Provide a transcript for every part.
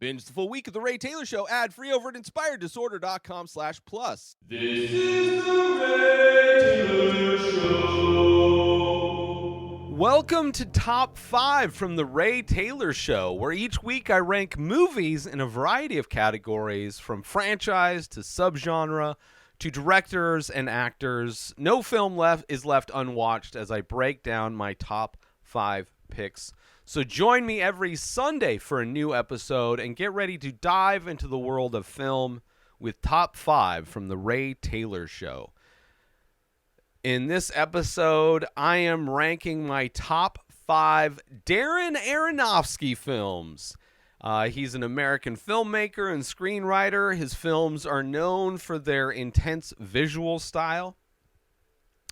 Binge the full week of The Ray Taylor Show ad-free over at inspireddisorder.com/plus. This is The Ray Taylor Show. Welcome to Top 5 from The Ray Taylor Show, where each week I rank movies in a variety of categories, from franchise to subgenre to directors and actors. No film is left unwatched as I break down my top 5 picks. So join me every Sunday for a new episode and get ready to dive into the world of film with Top 5 from The Ray Taylor Show. In this episode, I am ranking my top 5 Darren Aronofsky films. He's an American filmmaker and screenwriter. His films are known for their intense visual style.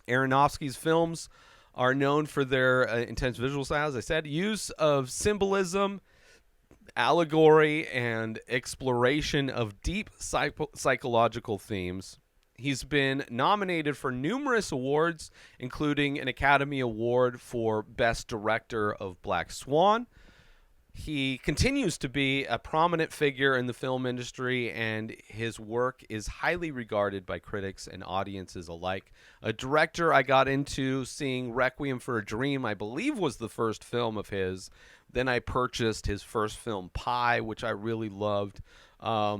Aronofsky's films are known for their intense visual style, as I said, use of symbolism, allegory, and exploration of deep psychological themes. He's been nominated for numerous awards, including an Academy Award for Best Director of Black Swan. He continues to be a prominent figure in the film industry, and his work is highly regarded by critics and audiences alike. A director I got into seeing Requiem for a Dream, I believe was the first film of his. Then I purchased his first film, Pi, which I really loved. I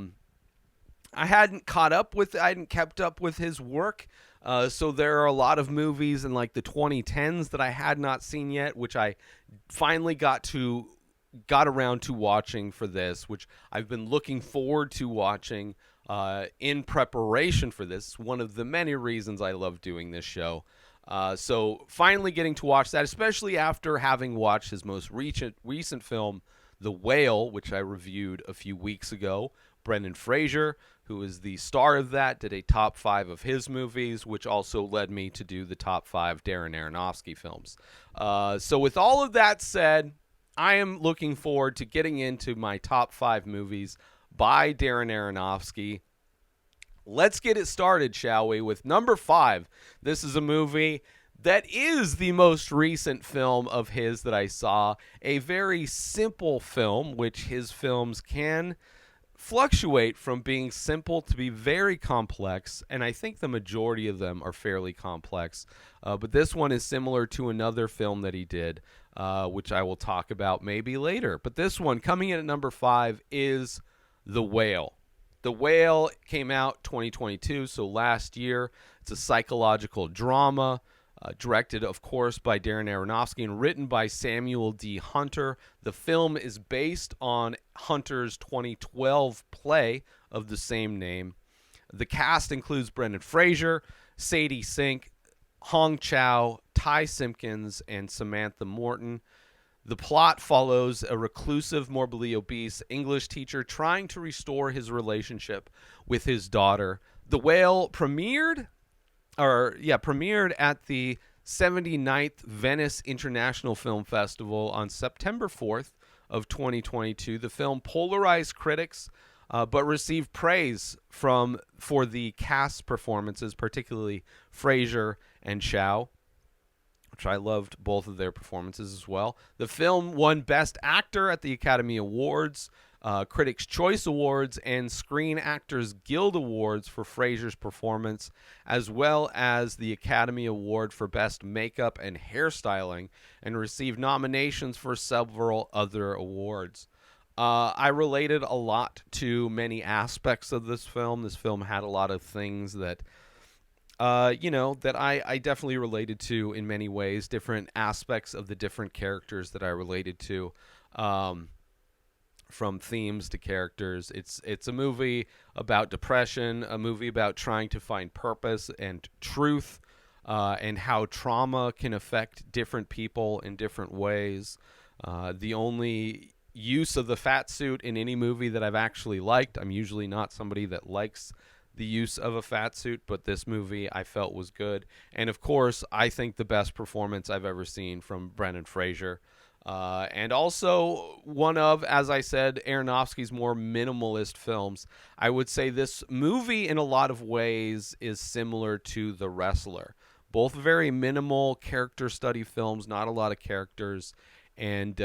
hadn't kept up with his work, so there are a lot of movies in like the 2010s that I had not seen yet, which I finally got around to watching for this, which I've been looking forward to watching in preparation for this. One of the many reasons I love doing this show. So finally getting to watch that, especially after having watched his most recent film, The Whale, which I reviewed a few weeks ago. Brendan Fraser, who is the star of that, did a top 5 of his movies, which also led me to do the top 5 Darren Aronofsky films. So with all of that said, I am looking forward to getting into my top 5 movies by Darren Aronofsky. Let's get it started, shall we, with number 5. This is a movie that is the most recent film of his that I saw. A very simple film, which his films can fluctuate from being simple to be very complex, and I think the majority of them are fairly complex. But this one is similar to another film that he did, which I will talk about maybe later. But this one, coming in at number 5, is The Whale. The Whale came out 2022, so last year. It's a psychological drama, directed, of course, by Darren Aronofsky and written by Samuel D. Hunter. The film is based on Hunter's 2012 play of the same name. The cast includes Brendan Fraser, Sadie Sink, Hong Chow, Ty Simpkins, and Samantha Morton. The plot follows a reclusive, morbidly obese English teacher trying to restore his relationship with his daughter. The Whale premiered at the 79th Venice International Film Festival on September 4th of 2022. The film polarized critics, but received praise for the cast performances, particularly Fraser and Chow, which I loved both of their performances as well. The film won Best Actor at the Academy Awards, Critics' Choice Awards, and Screen Actors Guild Awards for Fraser's performance, as well as the Academy Award for Best Makeup and Hairstyling, and received nominations for several other awards. I related a lot to many aspects of this film. This film had a lot of things that I definitely related to in many ways, different aspects of the different characters that I related to, from themes to characters. It's a movie about depression, a movie about trying to find purpose and truth, and how trauma can affect different people in different ways. The only use of the fat suit in any movie that I've actually liked, I'm usually not somebody that likes the use of a fat suit, but this movie I felt was good. And of course, I think the best performance I've ever seen from Brendan Fraser. And also one of, as I said, Aronofsky's more minimalist films. I would say this movie in a lot of ways is similar to The Wrestler. Both very minimal character study films, not a lot of characters. and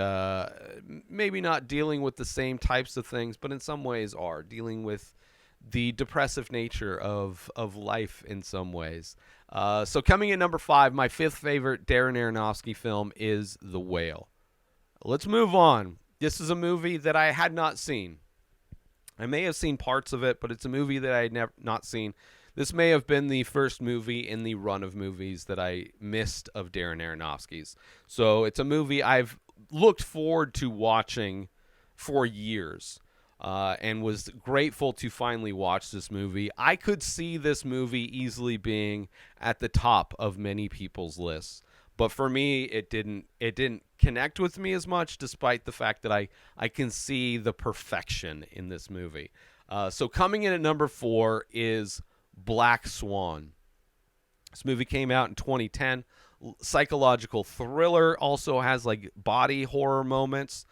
maybe not dealing with the same types of things, but in some ways are dealing with the depressive nature of life in some ways. So coming in number 5, my 5th favorite Darren Aronofsky film is The Whale. Let's move on. This is a movie that I had not seen. I may have seen parts of it, but it's a movie that I had not seen. This may have been the first movie in the run of movies that I missed of Darren Aronofsky's. So it's a movie I've looked forward to watching for years, and was grateful to finally watch this movie. I could see this movie easily being at the top of many people's lists, but for me, it didn't connect with me as much, despite the fact that I can see the perfection in this movie. So coming in at number 4 is Black Swan. This movie came out in 2010. Psychological thriller, also has like body horror moments.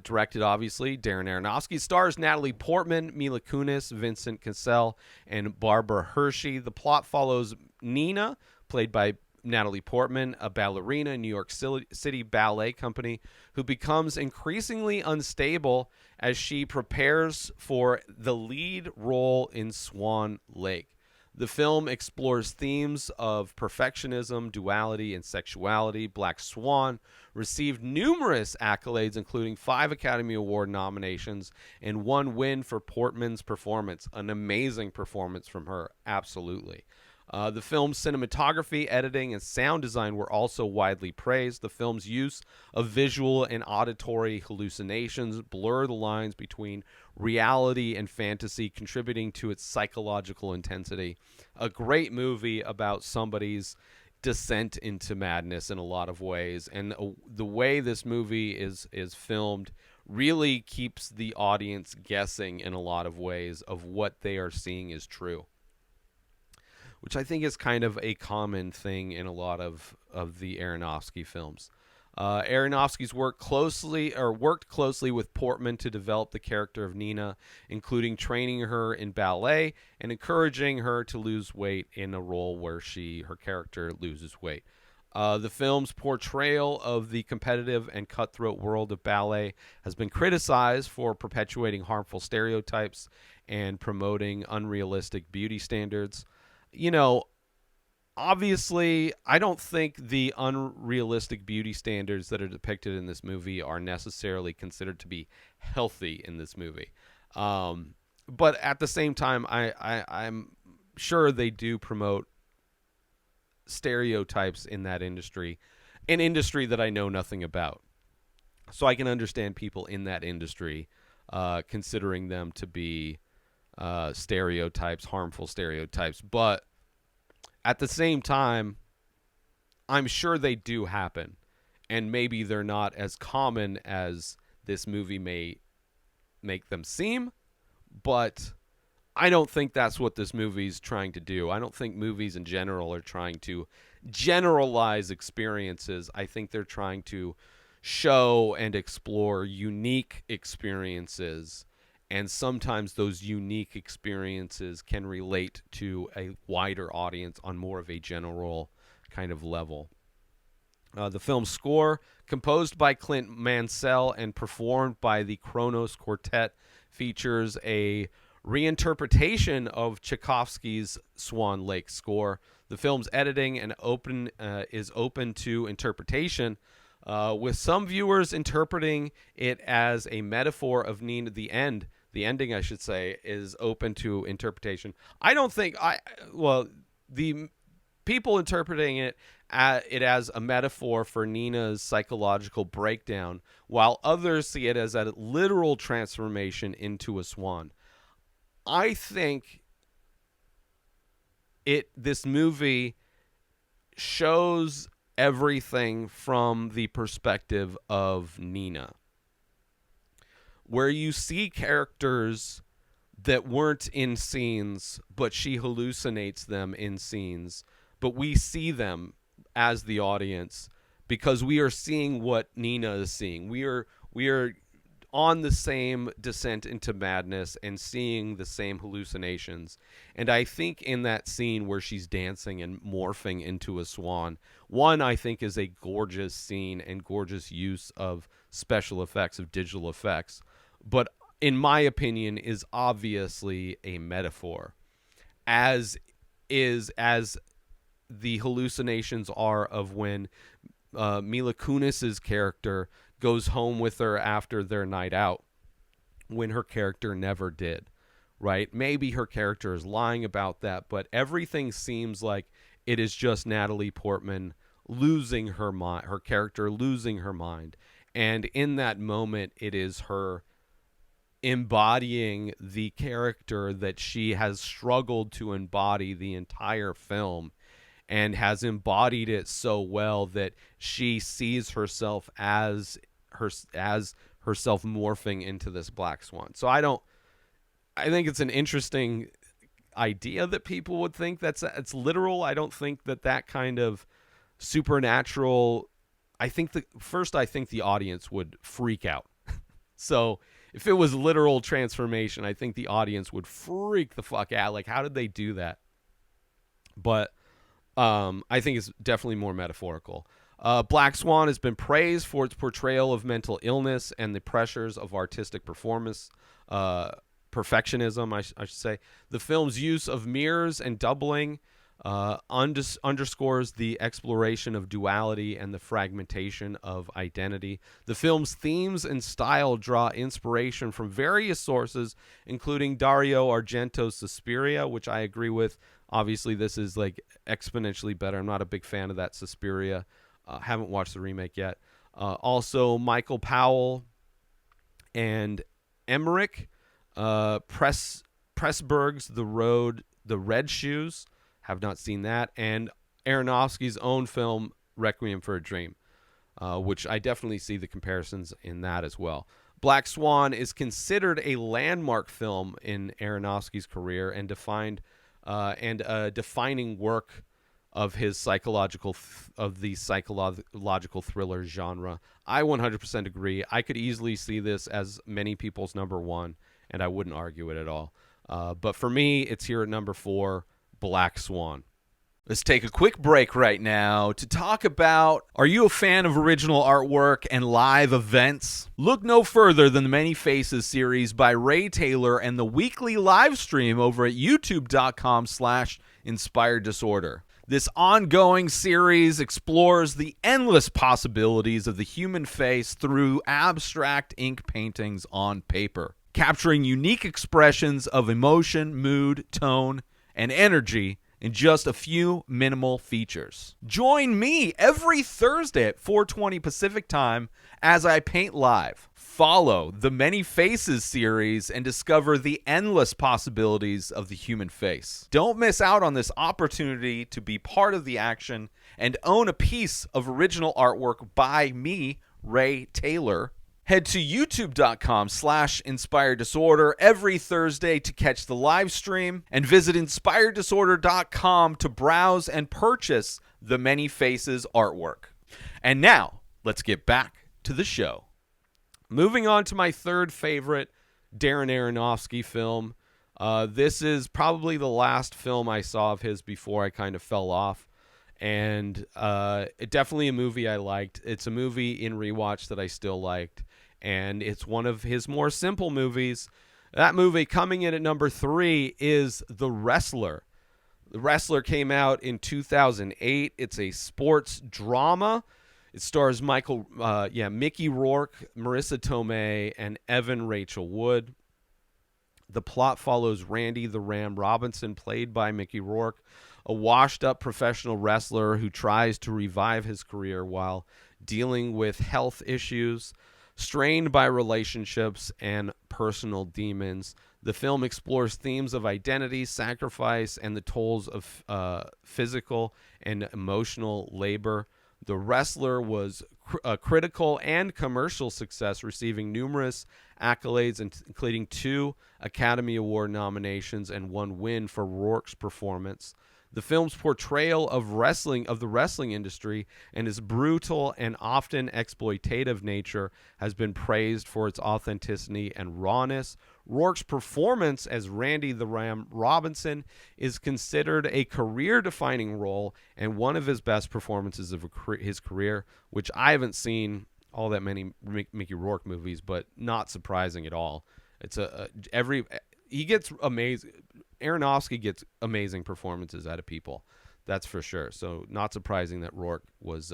Directed, obviously, Darren Aronofsky. Stars Natalie Portman, Mila Kunis, Vincent Cassel, and Barbara Hershey. The plot follows Nina, played by Natalie Portman, a ballerina in New York City Ballet Company, who becomes increasingly unstable as she prepares for the lead role in Swan Lake. The film explores themes of perfectionism, duality, and sexuality. Black Swan received numerous accolades, including 5 Academy Award nominations and 1 win for Portman's performance. An amazing performance from her, absolutely. The film's cinematography, editing, and sound design were also widely praised. The film's use of visual and auditory hallucinations blur the lines between reality and fantasy, contributing to its psychological intensity. A great movie about somebody's descent into madness in a lot of ways, and the way this movie is filmed really keeps the audience guessing in a lot of ways of what they are seeing is true, which I think is kind of a common thing in a lot of the Aronofsky films. Aronofsky's worked closely with Portman to develop the character of Nina, including training her in ballet and encouraging her to lose weight in a role where her character loses weight. The film's portrayal of the competitive and cutthroat world of ballet has been criticized for perpetuating harmful stereotypes and promoting unrealistic beauty standards. You know, obviously, I don't think the unrealistic beauty standards that are depicted in this movie are necessarily considered to be healthy in this movie. But at the same time, I'm sure they do promote stereotypes in that industry, an industry that I know nothing about. So I can understand people in that industry considering them to be stereotypes, harmful stereotypes. But at the same time, I'm sure they do happen. And maybe they're not as common as this movie may make them seem. But I don't think that's what this movie's trying to do. I don't think movies in general are trying to generalize experiences. I think they're trying to show and explore unique experiences. And sometimes those unique experiences can relate to a wider audience on more of a general kind of level. The film's score, composed by Clint Mansell and performed by the Kronos Quartet, features a reinterpretation of Tchaikovsky's Swan Lake score. The film's editing is open to interpretation, with some viewers interpreting it as a metaphor of Nina. The ending, I should say, is open to interpretation. I don't think the people interpreting it as a metaphor for Nina's psychological breakdown, while others see it as a literal transformation into a swan. I think this movie shows everything from the perspective of Nina, where you see characters that weren't in scenes, but she hallucinates them in scenes, but we see them as the audience because we are seeing what Nina is seeing. We are on the same descent into madness and seeing the same hallucinations. And I think in that scene where she's dancing and morphing into a swan, one, I think, is a gorgeous scene and gorgeous use of special effects, of digital effects, but in my opinion is obviously a metaphor, as the hallucinations are of when Mila Kunis's character goes home with her after their night out, when her character never did, right? Maybe her character is lying about that, but everything seems like it is just Natalie Portman losing her mind, her character losing her mind. And in that moment, it is her embodying the character that she has struggled to embody the entire film, and has embodied it so well that she sees herself as herself morphing into this black swan. So I think it's an interesting idea that people would think it's literal. I don't think that kind of supernatural, I think the audience would freak out. So if it was literal transformation, I think the audience would freak the fuck out. Like, how did they do that? But I think it's definitely more metaphorical. Black Swan has been praised for its portrayal of mental illness and the pressures of artistic performance, perfectionism, I should say. The film's use of mirrors and doubling underscores the exploration of duality and the fragmentation of identity. The film's themes and style draw inspiration from various sources, including Dario Argento's Suspiria, which I agree with. Obviously, this is like exponentially better. I'm not a big fan of that Suspiria. Haven't watched the remake yet. Also, Michael Powell and Emmerich, Pressburg's The Red Shoes. Have not seen that. And Aronofsky's own film, Requiem for a Dream, which I definitely see the comparisons in that as well. Black Swan is considered a landmark film in Aronofsky's career and a defining work of his psychological thriller genre. I 100% agree. I could easily see this as many people's number one, and I wouldn't argue it at all. But for me, it's here at number 4, Black Swan. Let's take a quick break right now to talk about, are you a fan of original artwork and live events? Look no further than the Many Faces series by Ray Taylor and the weekly live stream over at youtube.com/Inspired Disorder. This ongoing series explores the endless possibilities of the human face through abstract ink paintings on paper, capturing unique expressions of emotion, mood, tone, and energy in just a few minimal features. Join me every Thursday at 4:20 Pacific Time as I paint live. Follow the Many Faces series and discover the endless possibilities of the human face. Don't miss out on this opportunity to be part of the action and own a piece of original artwork by me, Ray Taylor. Head to youtube.com/Inspired Disorder every Thursday to catch the live stream, and visit inspireddisorder.com to browse and purchase the Many Faces artwork. And now, let's get back to the show. Moving on to my third favorite Darren Aronofsky film. This is probably the last film I saw of his before I kind of fell off. And definitely a movie I liked. It's a movie in rewatch that I still liked. And it's one of his more simple movies. That movie coming in at number 3 is The Wrestler. The Wrestler came out in 2008. It's a sports drama. It stars Mickey Rourke, Marissa Tomei, and Evan Rachel Wood. The plot follows Randy the Ram Robinson, played by Mickey Rourke, a washed-up professional wrestler who tries to revive his career while dealing with health issues, strained by relationships and personal demons. The film explores themes of identity, sacrifice, and the tolls of physical and emotional labor. The Wrestler was a critical and commercial success, receiving numerous accolades, including 2 Academy Award nominations and 1 win for Rourke's performance. The film's portrayal of the wrestling industry and its brutal and often exploitative nature has been praised for its authenticity and rawness. Rourke's performance as Randy the Ram Robinson is considered a career-defining role and one of his best performances of his career, which I haven't seen all that many Mickey Rourke movies, but not surprising at all. It's he gets amazing. Aronofsky gets amazing performances out of people, that's for sure. So not surprising that Rourke was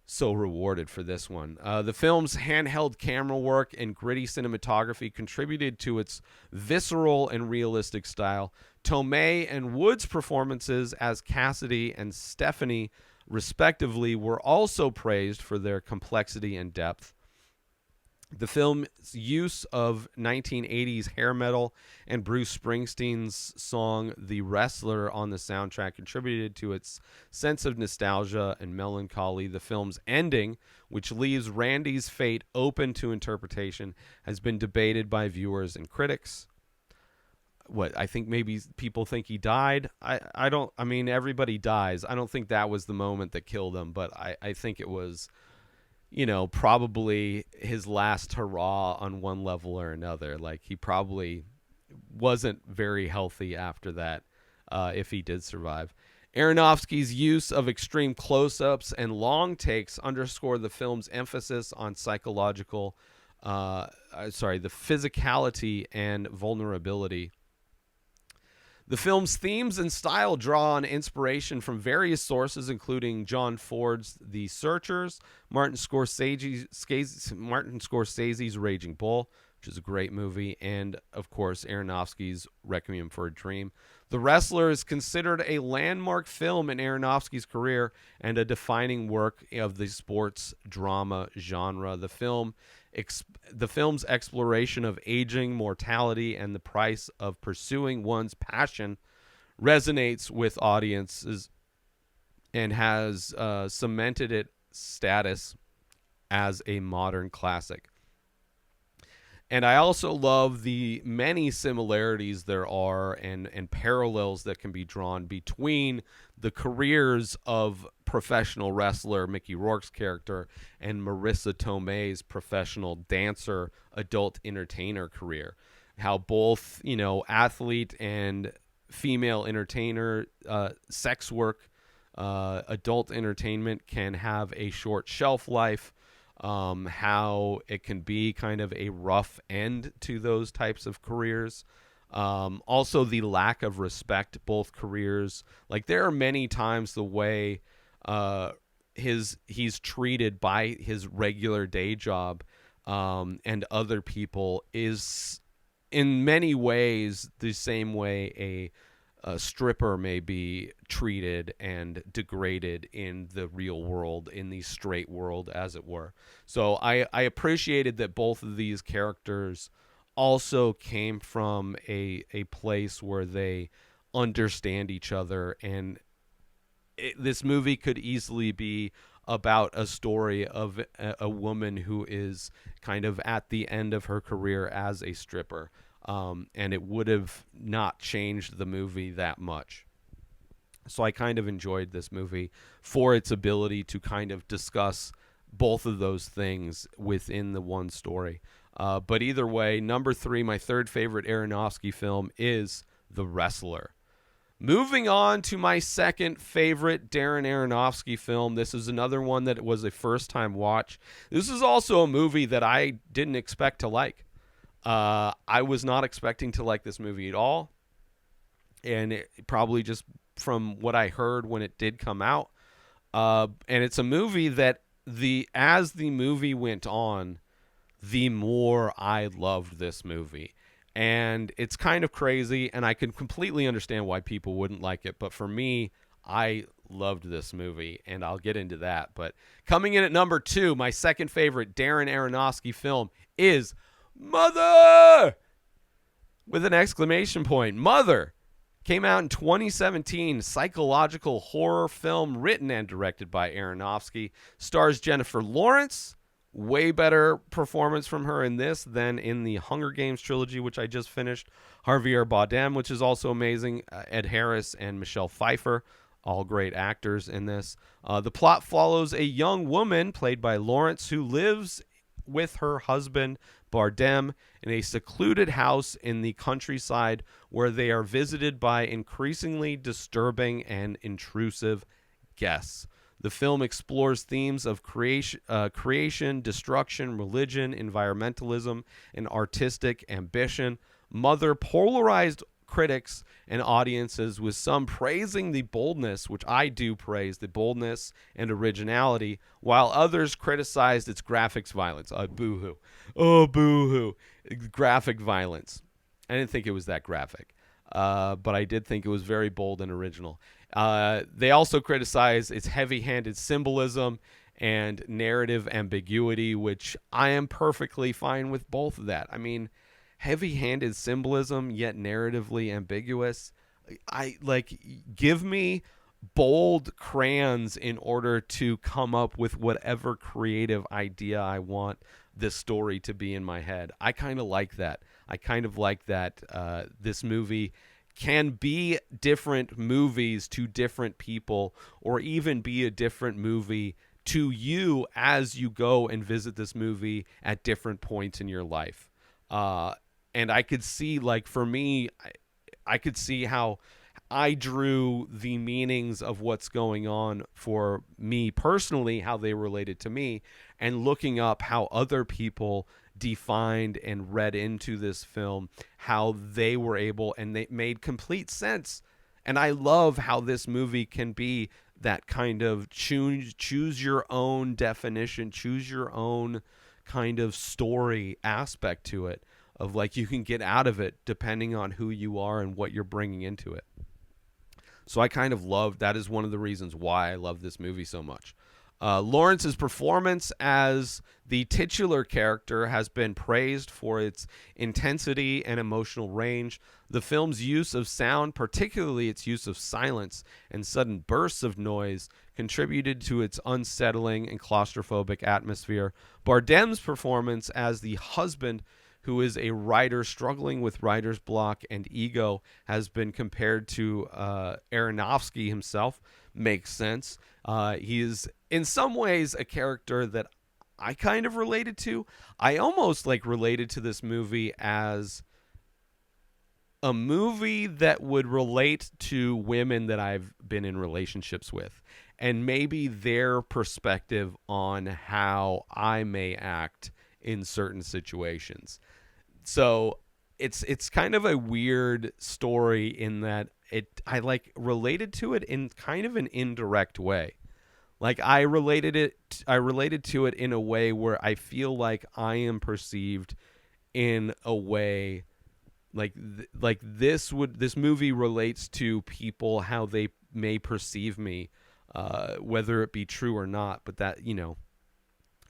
so rewarded for this one. The film's handheld camera work and gritty cinematography contributed to its visceral and realistic style. Tomei and Wood's performances as Cassidy and Stephanie, respectively, were also praised for their complexity and depth. The film's use of 1980s hair metal and Bruce Springsteen's song The Wrestler on the soundtrack contributed to its sense of nostalgia and melancholy. The film's ending, which leaves Randy's fate open to interpretation, has been debated by viewers and critics. I think maybe people think he died. I mean, everybody dies. I don't think that was the moment that killed him, but I think it was, probably his last hurrah on one level or another. Like, he probably wasn't very healthy after that, if he did survive. Aronofsky's use of extreme close-ups and long takes underscore the film's emphasis on the physicality and vulnerability. The film's themes and style draw on inspiration from various sources, including John Ford's The Searchers, Martin Scorsese's Raging Bull, which is a great movie, and, of course, Aronofsky's Requiem for a Dream. The Wrestler is considered a landmark film in Aronofsky's career and a defining work of the sports drama genre. The film's exploration of aging, mortality, and the price of pursuing one's passion resonates with audiences and has cemented its status as a modern classic. And I also love the many similarities there are and parallels that can be drawn between the careers of professional wrestler Mickey Rourke's character and Marissa Tomei's professional dancer, adult entertainer career. How both, athlete and female entertainer, sex work, adult entertainment can have a short shelf life. How it can be kind of a rough end to those types of careers. Also, the lack of respect both careers. Like, there are many times the way he's treated by his regular day job and other people is in many ways the same way a stripper may be treated and degraded in the real world, in the straight world, as it were. So I appreciated that both of these characters also came from a place where they understand each other, and this movie could easily be about a story of a woman who is kind of at the end of her career as a stripper. And it would have not changed the movie that much. So I kind of enjoyed this movie for its ability to kind of discuss both of those things within the one story. But either way, number 3, my third favorite Aronofsky film, is The Wrestler. Moving on to my second favorite Darren Aronofsky film. This is another one that was a first-time watch. This is also a movie that I didn't expect to like. I was not expecting to like this movie at all, and it probably just from what I heard when it did come out. And it's a movie that as the movie went on, the more I loved this movie. And it's kind of crazy, and I can completely understand why people wouldn't like it. But for me, I loved this movie, and I'll get into that. But coming in at number 2, my second favorite Darren Aronofsky film is Mother! With an exclamation point. Mother came out in 2017. Psychological horror film written and directed by Aronofsky. Stars Jennifer Lawrence, way better performance from her in this than in the Hunger Games trilogy, which I just finished. Javier Bardem, which is also amazing. Ed Harris and Michelle Pfeiffer, all great actors in this. The plot follows a young woman played by Lawrence who lives with her husband Bardem in a secluded house in the countryside where they are visited by increasingly disturbing and intrusive guests. The film explores themes of creation, destruction, religion, environmentalism, and artistic ambition. Mother polarized critics and audiences, with some praising the boldness, which I do praise, the boldness and originality, while others criticized its graphics violence. Boo-hoo. Oh, boo-hoo. Graphic violence. I didn't think it was that graphic, but I did think it was very bold and original. They also criticize its heavy-handed symbolism and narrative ambiguity, which I am perfectly fine with both of that. I mean, heavy-handed symbolism yet narratively ambiguous. Give me bold crayons in order to come up with whatever creative idea I want this story to be in my head. I kind of like that. This movie can be different movies to different people, or even be a different movie to you as you go and visit this movie at different points in your life. And I could see, like, for me, I could see how I drew the meanings of what's going on for me personally, how they related to me, and looking up how other people defined and read into this film, how they were able, and they made complete sense. And I love how this movie can be that kind of choose your own definition, choose your own kind of story aspect to it, of like you can get out of it depending on who you are and what you're bringing into it. So I kind of love, that is one of the reasons why I love this movie so much. Lawrence's performance as the titular character has been praised for its intensity and emotional range. The film's use of sound, particularly its use of silence and sudden bursts of noise, contributed to its unsettling and claustrophobic atmosphere. Bardem's performance as the husband, who is a writer struggling with writer's block and ego, has been compared to Aronofsky himself. Makes sense. He is in some ways a character that I kind of related to. I almost related to this movie as a movie that would relate to women that I've been in relationships with, and maybe their perspective on how I may act in certain situations. So it's kind of a weird story in that I related to it in kind of an indirect way. Like I related to it in a way where I feel like I am perceived in a way this movie relates to people, how they may perceive me, whether it be true or not, but that,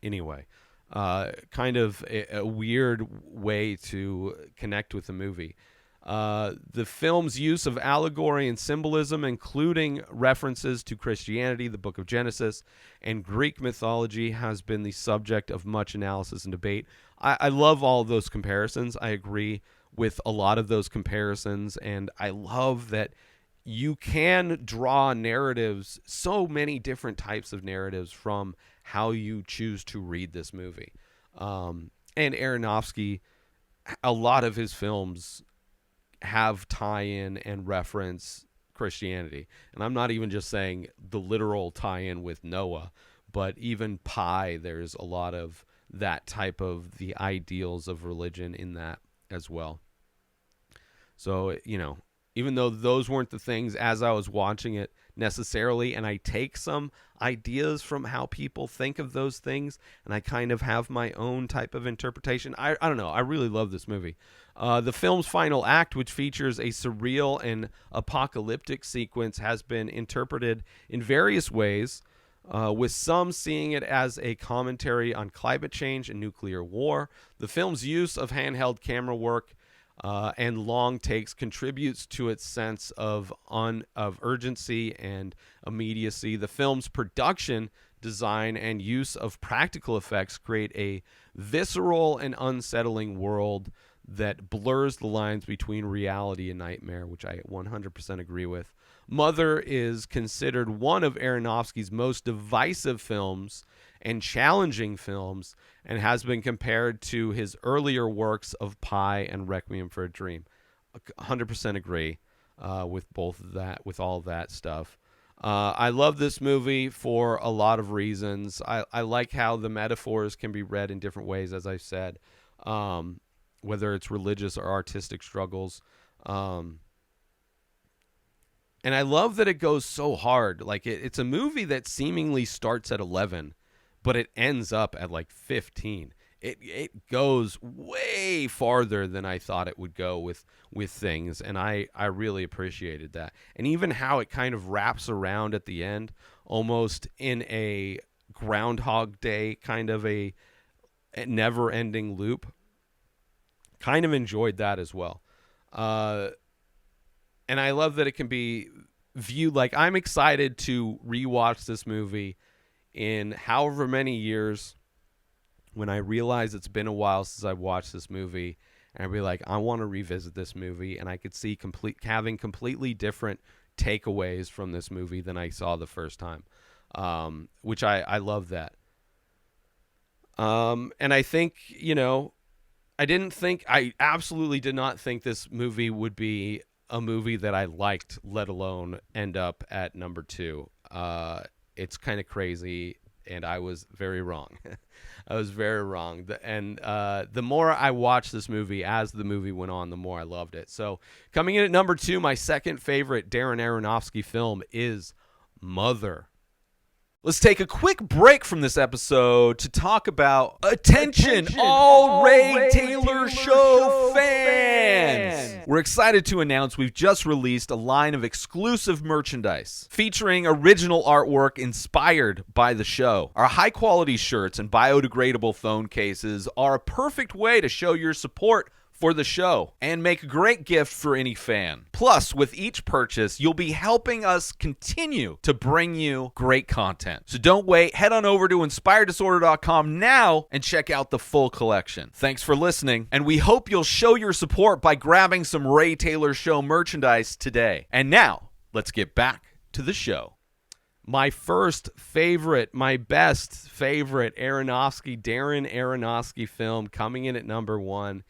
anyway, kind of a weird way to connect with the movie. The film's use of allegory and symbolism, including references to Christianity, the Book of Genesis, and Greek mythology, has been the subject of much analysis and debate. I love all of those comparisons. I agree with a lot of those comparisons, and I love that you can draw narratives, so many different types of narratives, from how you choose to read this movie. And Aronofsky, a lot of his films have tie-in and reference Christianity. And I'm not even just saying the literal tie-in with Noah, but even Pi, there's a lot of that type of the ideals of religion in that as well. So, even though those weren't the things as I was watching it necessarily, and I take some ideas from how people think of those things, and I kind of have my own type of interpretation. I don't know. I really love this movie. The film's final act, which features a surreal and apocalyptic sequence, has been interpreted in various ways, with some seeing it as a commentary on climate change and nuclear war. The film's use of handheld camera work and long takes contributes to its sense of urgency and immediacy. The film's production design and use of practical effects create a visceral and unsettling world that blurs the lines between reality and nightmare, which I 100% agree with. Mother is considered one of Aronofsky's most divisive films and challenging films, and has been compared to his earlier works of Pi and Requiem for a Dream. 100% agree with both of that, with all of that stuff. I love this movie for a lot of reasons. I like how the metaphors can be read in different ways, as I said, whether it's religious or artistic struggles. And I love that it goes so hard. Like it's a movie that seemingly starts at 11, but it ends up at like 15. It goes way farther than I thought it would go with things, and I really appreciated that. And even how it kind of wraps around at the end, almost in a Groundhog Day kind of a never-ending loop. Kind of enjoyed that as well. And I love that it can be viewed like I'm excited to rewatch this movie in however many years when I realize it's been a while since I've watched this movie, and I'd be like, I want to revisit this movie, and I could see having completely different takeaways from this movie than I saw the first time, which I love that. And I think, I absolutely did not think this movie would be a movie that I liked, let alone end up at number 2. It's kind of crazy, and I was very wrong. I was very wrong. And the more I watched this movie, as the movie went on, the more I loved it. So coming in at number 2, my second favorite Darren Aronofsky film is Mother. Let's take a quick break from this episode to talk about Attention all Ray Taylor Show fans! We're excited to announce we've just released a line of exclusive merchandise featuring original artwork inspired by the show. Our high-quality shirts and biodegradable phone cases are a perfect way to show your support for the show and make a great gift for any fan. Plus, with each purchase, you'll be helping us continue to bring you great content. So don't wait. Head on over to inspireddisorder.com now and check out the full collection. Thanks for listening, and we hope you'll show your support by grabbing some Ray Taylor Show merchandise today. And now, let's get back to the show. My first favorite, my best favorite Darren Aronofsky film coming in at number 1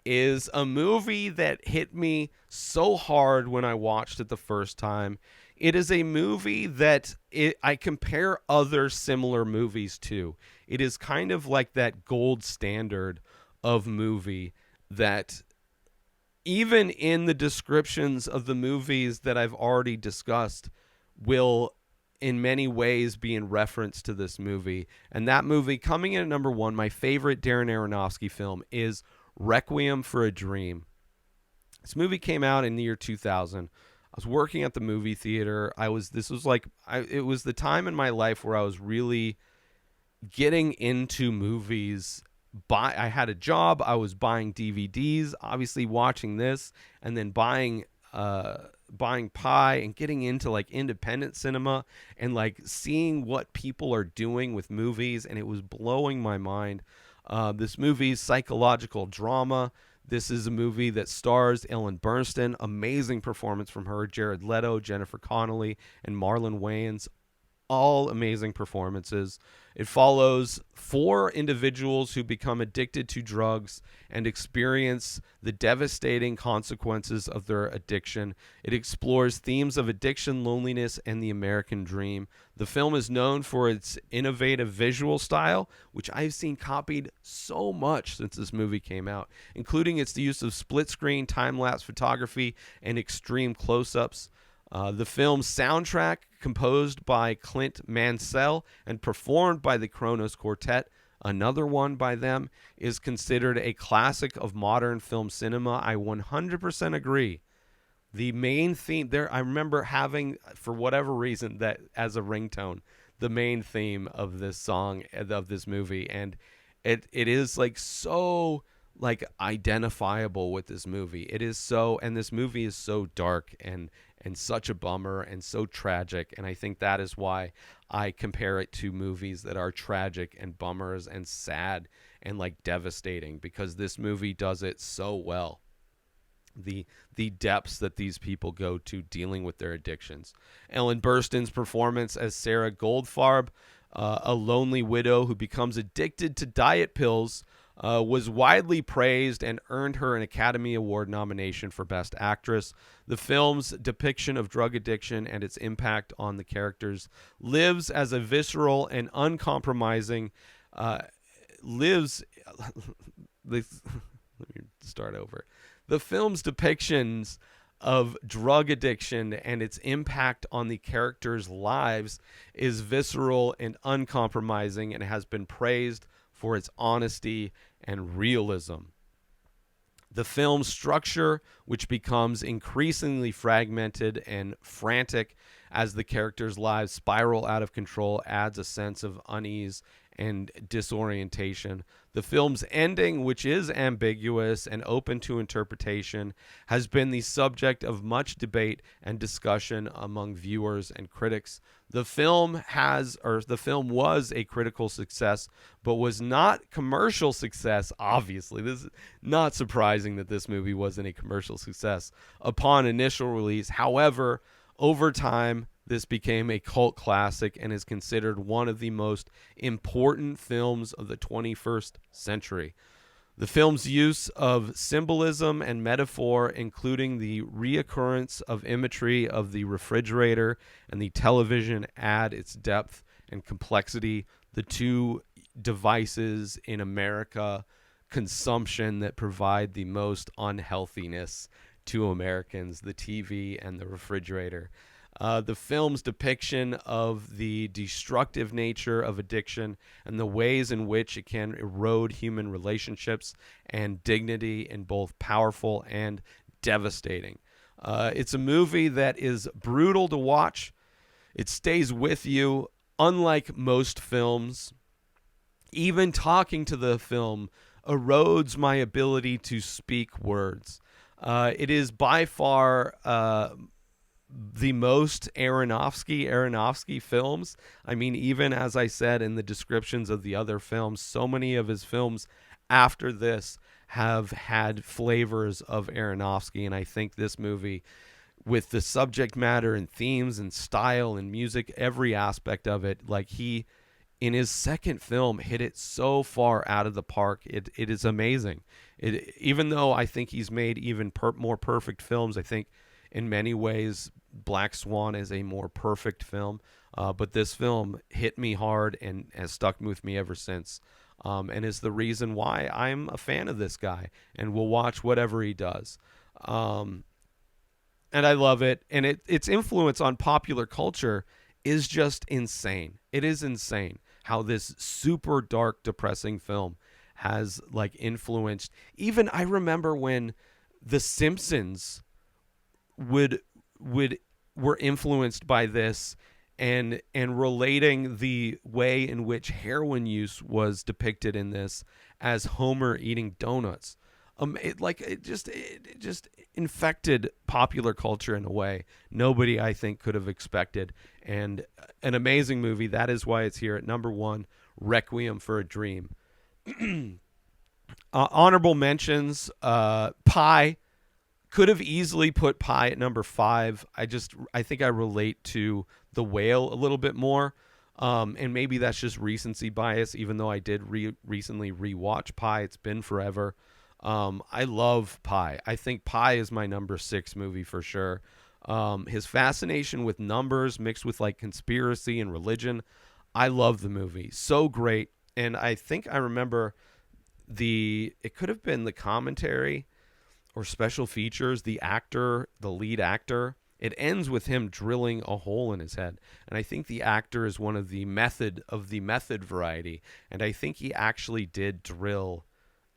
is a movie that hit me so hard when I watched it the first time. It is a movie that I compare other similar movies to. It is kind of like that gold standard of movie that even in the descriptions of the movies that I've already discussed will in many ways be in reference to this movie. And that movie coming in at number 1, my favorite Darren Aronofsky film, is Requiem for a Dream. This movie came out in the year 2000. I was working at the movie theater. It was the time in my life where I was really getting into movies. I had a job. I was buying DVDs, obviously watching this, and then buying Pi and getting into like independent cinema and like seeing what people are doing with movies, and it was blowing my mind. This movie's psychological drama. This is a movie that stars Ellen Burstyn. Amazing performance from her. Jared Leto, Jennifer Connelly, and Marlon Wayans. All amazing performances. It follows 4 individuals who become addicted to drugs and experience the devastating consequences of their addiction. It explores themes of addiction, loneliness, and the American dream. The film is known for its innovative visual style, which I've seen copied so much since this movie came out, including its use of split-screen, time-lapse photography, and extreme close-ups. The film's soundtrack, composed by Clint Mansell and performed by the Kronos Quartet, another one by them, is considered a classic of modern film cinema. I 100% agree. The main theme there, I remember having, for whatever reason, that as a ringtone, the main theme of this song, of this movie, and it is like so like identifiable with this movie. It is so, and this movie is so dark and and such a bummer and so tragic. And I think that is why I compare it to movies that are tragic and bummers and sad and like devastating, because this movie does it so well. The depths that these people go to dealing with their addictions. Ellen Burstyn's performance as Sarah Goldfarb, a lonely widow who becomes addicted to diet pills, was widely praised and earned her an Academy Award nomination for Best Actress. The film's depiction of drug addiction and its impact on the characters lives as a visceral and uncompromising lives. Let me start over. The film's depictions of drug addiction and its impact on the characters' lives is visceral and uncompromising, and has been praised for its honesty and realism. The film's structure, which becomes increasingly fragmented and frantic as the characters' lives spiral out of control, adds a sense of unease and disorientation. The film's ending, which is ambiguous and open to interpretation, has been the subject of much debate and discussion among viewers and critics. The film was a critical success, but was not commercial success. Obviously, this is not surprising that this movie wasn't a commercial success upon initial release. However, over time, this became a cult classic and is considered one of the most important films of the 21st century. The film's use of symbolism and metaphor, including the reoccurrence of imagery of the refrigerator and the television, add its depth and complexity. The two devices in America consumption that provide the most unhealthiness to Americans, the TV and the refrigerator. The film's depiction of the destructive nature of addiction and the ways in which it can erode human relationships and dignity in both powerful and devastating. It's a movie that is brutal to watch. It stays with you, unlike most films. Even talking to the film erodes my ability to speak words. It is by far the most Aronofsky films. I mean, even as I said in the descriptions of the other films, so many of his films after this have had flavors of Aronofsky, and I think this movie, with the subject matter and themes and style and music, every aspect of it, like he, in his second film, hit it so far out of the park. It is amazing. Even though I think he's made even more perfect films, I think in many ways Black Swan is a more perfect film, but this film hit me hard and has stuck with me ever since, and is the reason why I'm a fan of this guy and will watch whatever he does. And I love it, and its influence on popular culture is just insane. It is insane how this super dark, depressing film has like influenced. Even I remember when The Simpsons were influenced by this, and relating the way in which heroin use was depicted in this as Homer eating donuts. It just infected popular culture in a way nobody, I think, could have expected. And an amazing movie. That is why it's here at number 1, Requiem for a Dream. Honorable mentions, Pi. Could have easily put Pi at number 5. I think I relate to The Whale a little bit more. And maybe that's just recency bias, even though I did recently rewatch Pi. It's been forever. I love Pi. I think Pi is my number 6 movie for sure. His fascination with numbers mixed with like conspiracy and religion. I love the movie. So great. And I think I remember it could have been the commentary or special features, the lead actor, it ends with him drilling a hole in his head. And I think the actor is one of the method variety. And I think he actually did drill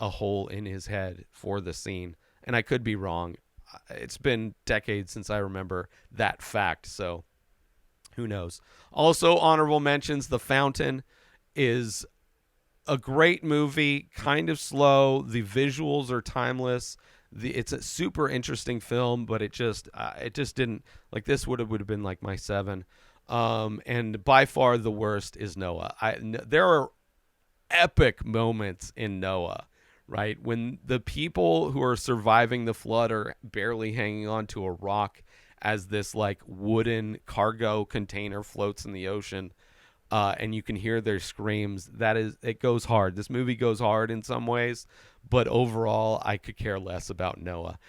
a hole in his head for the scene. And I could be wrong. It's been decades since I remember that fact, so who knows. Also, honorable mentions, The Fountain is a great movie, kind of slow. The visuals are timeless. It's a super interesting film, but it just didn't, like, this would have been like my 7. And by far the worst is Noah. There are epic moments in Noah, right? When the people who are surviving the flood are barely hanging on to a rock as this like wooden cargo container floats in the ocean, and you can hear their screams. It goes hard. This movie goes hard in some ways, but overall I could care less about Noah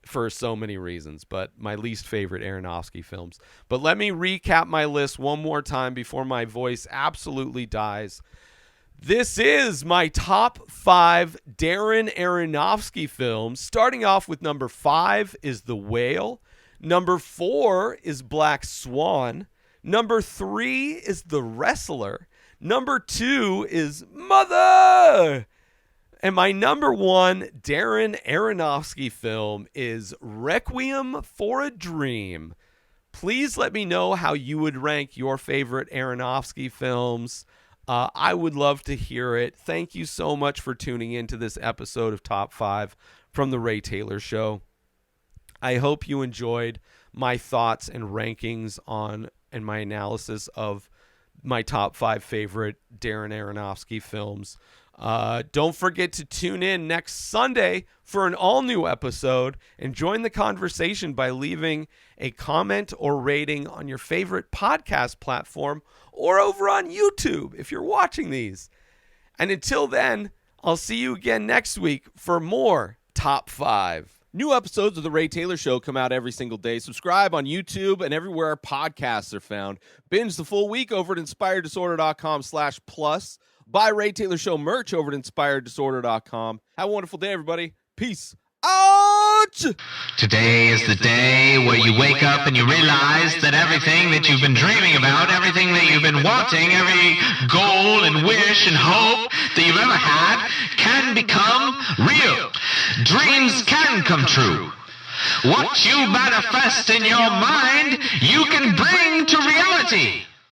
for so many reasons, but my least favorite Aronofsky films. But let me recap my list one more time before my voice absolutely dies. This is my top 5 Darren Aronofsky films. Starting off with number 5 is The Whale. Number 4 is Black Swan. Number 3 is The Wrestler. Number 2 is Mother. And my number 1 Darren Aronofsky film is Requiem for a Dream. Please let me know how you would rank your favorite Aronofsky films. I would love to hear it. Thank you so much for tuning into this episode of Top 5 from The Ray Taylor Show. I hope you enjoyed my thoughts and rankings on and my analysis of my top 5 favorite Darren Aronofsky films. Don't forget to tune in next Sunday for an all-new episode and join the conversation by leaving a comment or rating on your favorite podcast platform or over on YouTube if you're watching these. And until then, I'll see you again next week for more Top 5. New episodes of The Ray Taylor Show come out every single day. Subscribe on YouTube and everywhere our podcasts are found. Binge the full week over at inspireddisorder.com/plus. Buy Ray Taylor Show merch over at inspireddisorder.com. Have a wonderful day, everybody. Peace out! Today is the day where you wake up and you realize that everything that you've been dreaming about, everything that you've been wanting, every goal and wish and hope that you've ever had can become real. Dreams can come true. What you manifest in your mind, you can bring to reality.